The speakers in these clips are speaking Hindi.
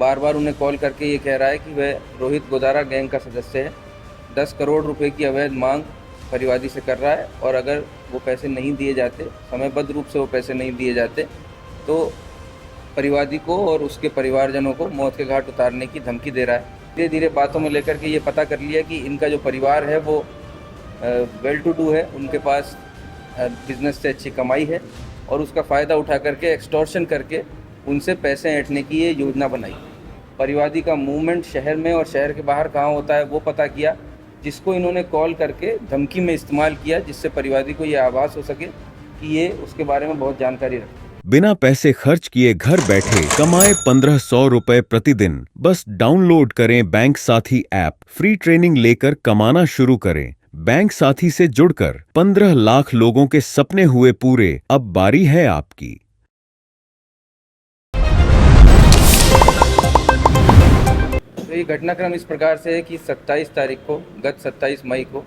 बार बार उन्हें कॉल करके ये कह रहा है कि वह रोहित गोदारा गैंग का सदस्य है। 10 करोड़ रुपए की अवैध मांग परिवादी से कर रहा है और अगर वो पैसे नहीं दिए जाते, समयबद्ध रूप से वो पैसे नहीं दिए जाते, तो परिवादी को और उसके परिवारजनों को मौत के घाट उतारने की धमकी दे रहा है। धीरे धीरे बातों में लेकर के ये पता कर लिया कि इनका जो परिवार है वो वेल टू डू है, उनके पास बिजनेस से अच्छी कमाई है और उसका फ़ायदा उठा करके एक्सटॉर्शन करके उनसे पैसे ऐंठने की ये योजना बनाई। परिवादी का मूवमेंट शहर में और शहर के बाहर कहाँ होता है वो पता किया, जिसको इन्होंने कॉल करके धमकी में इस्तेमाल किया, जिससे परिवादी को ये आभास हो सके कि ये उसके बारे में बहुत जानकारी रखते हैं। बिना पैसे खर्च किए घर बैठे कमाए 1500 रुपए प्रतिदिन। बस डाउनलोड करें बैंक साथी ऐप, फ्री ट्रेनिंग लेकर कमाना शुरू करें। बैंक साथी से जुड़कर 15 लाख लोगों के सपने हुए पूरे। अब बारी है आपकी। तो ये घटनाक्रम इस प्रकार से है कि 27 तारीख को, गत 27 मई को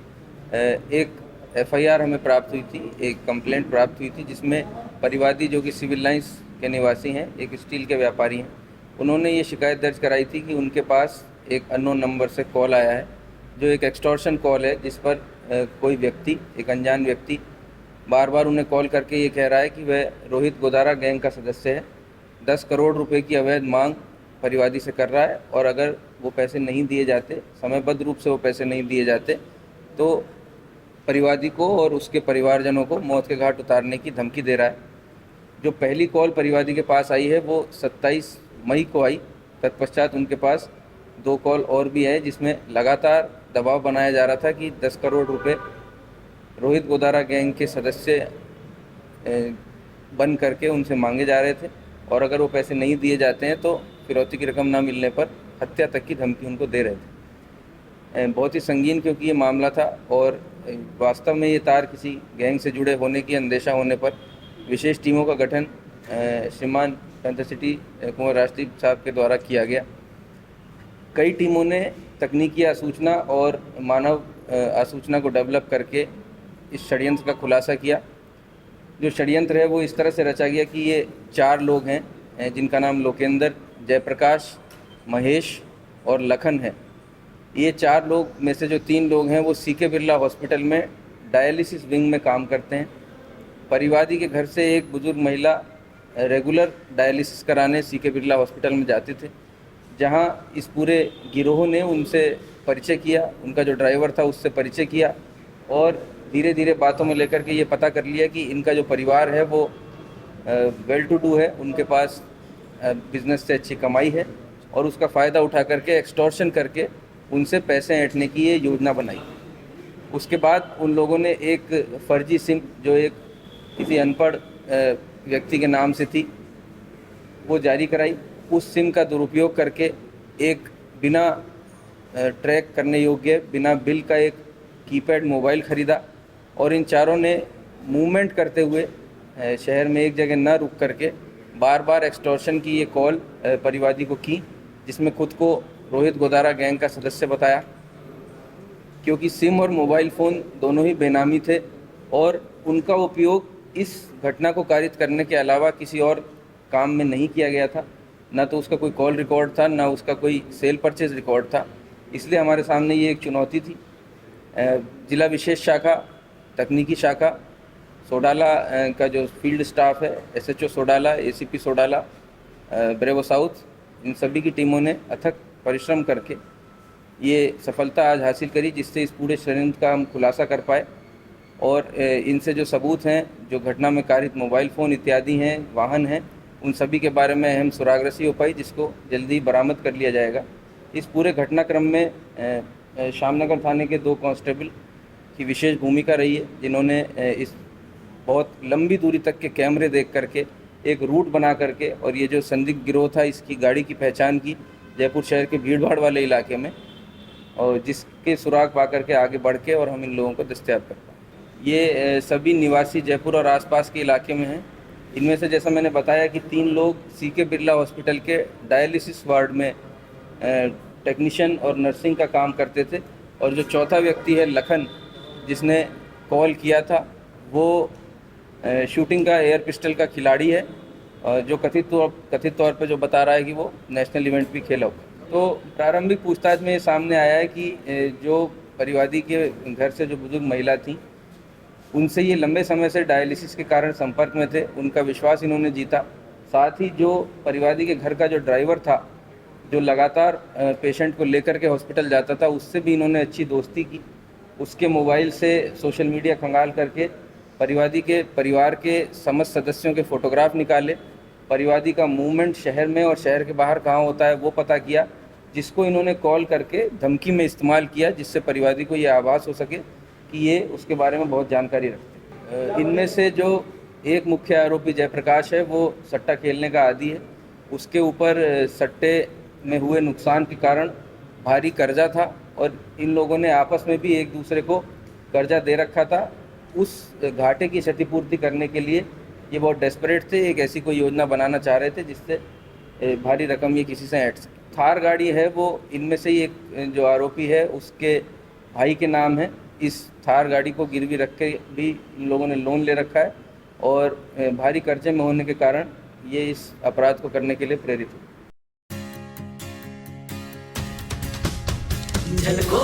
एक एफआईआर हमें प्राप्त हुई थी, एक कंप्लेंट प्राप्त हुई थी, जिसमें परिवादी जो कि सिविल लाइंस के निवासी हैं, एक स्टील के व्यापारी हैं, उन्होंने ये शिकायत दर्ज कराई थी कि उनके पास एक अननोन नंबर से कॉल आया है, जो एक एक्सटॉर्शन कॉल है, जिस पर कोई व्यक्ति, एक अनजान व्यक्ति बार बार उन्हें कॉल करके ये कह रहा है कि वह रोहित गोदारा गैंग का सदस्य है। 10 करोड़ रुपए की अवैध मांग परिवादी से कर रहा है और अगर वो पैसे नहीं दिए जाते, समयबद्ध रूप से वो पैसे नहीं दिए जाते, तो परिवादी को और उसके परिवारजनों को मौत के घाट उतारने की धमकी दे रहा है। जो पहली कॉल परिवादी के पास आई है वो 27 मई को आई। तत्पश्चात उनके पास 2 कॉल और भी है, जिसमें लगातार दबाव बनाया जा रहा था कि 10 करोड़ रुपए रोहित गोदारा गैंग के सदस्य बन करके उनसे मांगे जा रहे थे और अगर वो पैसे नहीं दिए जाते हैं तो फिरौती की रकम ना मिलने पर हत्या तक की धमकी उनको दे रहे थे। बहुत ही संगीन क्योंकि ये मामला था और वास्तव में ये तार किसी गैंग से जुड़े होने की अंदेशा होने पर विशेष टीमों का गठन श्रीमान पैंथरसिटी कुंवर राजदीप साहब के द्वारा किया गया। कई टीमों ने तकनीकी आसूचना और मानव आसूचना को डेवलप करके इस षड्यंत्र का खुलासा किया। जो षड्यंत्र है वो इस तरह से रचा गया कि ये 4 लोग हैं, जिनका नाम लोकेंद्र, जयप्रकाश, महेश और लखन है। ये 4 लोग में से जो 3 लोग हैं वो सीके बिरला हॉस्पिटल में डायलिसिस विंग में काम करते हैं। परिवादी के घर से एक बुजुर्ग महिला रेगुलर डायलिसिस कराने सीके बिरला हॉस्पिटल में जाते थे, जहां इस पूरे गिरोह ने उनसे परिचय किया, उनका जो ड्राइवर था उससे परिचय किया और धीरे धीरे बातों में लेकर के ये पता कर लिया कि इनका जो परिवार है वो वेल टू डू है, उनके पास बिजनेस से अच्छी कमाई है और उसका फ़ायदा उठा करके एक्सटॉर्शन करके उनसे पैसे ऐंठने की ये योजना बनाई। उसके बाद उन लोगों ने एक फर्जी सिम, जो एक किसी अनपढ़ व्यक्ति के नाम से थी, वो जारी कराई। उस सिम का दुरुपयोग करके एक बिना ट्रैक करने योग्य, बिना बिल का एक कीपैड मोबाइल ख़रीदा और इन चारों ने मूवमेंट करते हुए शहर में एक जगह न रुक करके बार बार एक्सटॉर्शन की ये कॉल परिवादी को की, जिसमें खुद को रोहित गोदारा गैंग का सदस्य बताया। क्योंकि सिम और मोबाइल फ़ोन दोनों ही बेनामी थे और उनका उपयोग इस घटना को कारित करने के अलावा किसी और काम में नहीं किया गया था, ना तो उसका कोई कॉल रिकॉर्ड था, ना उसका कोई सेल परचेज रिकॉर्ड था। इसलिए हमारे सामने ये एक चुनौती थी। जिला विशेष शाखा, तकनीकी शाखा, सोडाला का जो फील्ड स्टाफ है, SHO Sodala, ACP Sodala, bravo south, इन सभी की टीमों ने अथक परिश्रम करके ये सफलता आज हासिल करी, जिससे इस पूरे षड्यंत्र का हम खुलासा कर पाए और इनसे जो सबूत हैं, जो घटना में कारित मोबाइल फ़ोन इत्यादि हैं, वाहन हैं, उन सभी के बारे में अहम सुरागरसी हो पाई, जिसको जल्दी बरामद कर लिया जाएगा। इस पूरे घटनाक्रम में श्यामनगर थाने के 2 कांस्टेबल की विशेष भूमिका रही है, जिन्होंने इस बहुत लंबी दूरी तक के कैमरे देख करके एक रूट बना करके और ये जो संदिग्ध गिरोह था इसकी गाड़ी की पहचान की जयपुर शहर के भीड़ भाड़ वाले इलाके में, और जिसके सुराग पा करके आगे बढ़ के और हम इन लोगों को दस्तयाब कर पाए। ये सभी निवासी जयपुर और आसपास के इलाके में हैं। इनमें से जैसा मैंने बताया कि 3 लोग सीके बिरला हॉस्पिटल के डायलिसिस वार्ड में टेक्नीशियन और नर्सिंग का काम करते थे और जो चौथा व्यक्ति है लखन, जिसने कॉल किया था, वो शूटिंग का एयर पिस्टल का खिलाड़ी है जो कथित तौर पे जो बता रहा है कि वो नेशनल इवेंट भी खेला हो। तो प्रारंभिक पूछताछ में ये सामने आया है कि जो परिवादी के घर से जो बुजुर्ग महिला थी, उनसे ये लंबे समय से डायलिसिस के कारण संपर्क में थे, उनका विश्वास इन्होंने जीता। साथ ही जो परिवादी के घर का जो ड्राइवर था, जो लगातार पेशेंट को लेकर के हॉस्पिटल जाता था, उससे भी इन्होंने अच्छी दोस्ती की। उसके मोबाइल से सोशल मीडिया खंगाल करके परिवादी के परिवार के समस्त सदस्यों के फ़ोटोग्राफ निकाले, परिवादी का मूवमेंट शहर में और शहर के बाहर कहाँ होता है वो पता किया, जिसको इन्होंने कॉल करके धमकी में इस्तेमाल किया, जिससे परिवादी को ये आभास हो सके कि ये उसके बारे में बहुत जानकारी रखते हैं। इनमें से जो एक मुख्य आरोपी जयप्रकाश है, वो सट्टा खेलने का आदी है। उसके ऊपर सट्टे में हुए नुकसान के कारण भारी कर्जा था और इन लोगों ने आपस में भी एक दूसरे को कर्जा दे रखा था। उस घाटे की क्षतिपूर्ति करने के लिए ये बहुत डेस्परेट थे, एक ऐसी कोई योजना बनाना चाह रहे थे जिससे भारी रकम ये किसी से ऐंठ सके। थार गाड़ी है वो इनमें से ही एक जो आरोपी है उसके भाई के नाम है। इस थार गाड़ी को गिरवी रख के भी इन लोगों ने लोन ले रखा है और भारी कर्जे में होने के कारण ये इस अपराध को करने के लिए प्रेरित हुए। झलको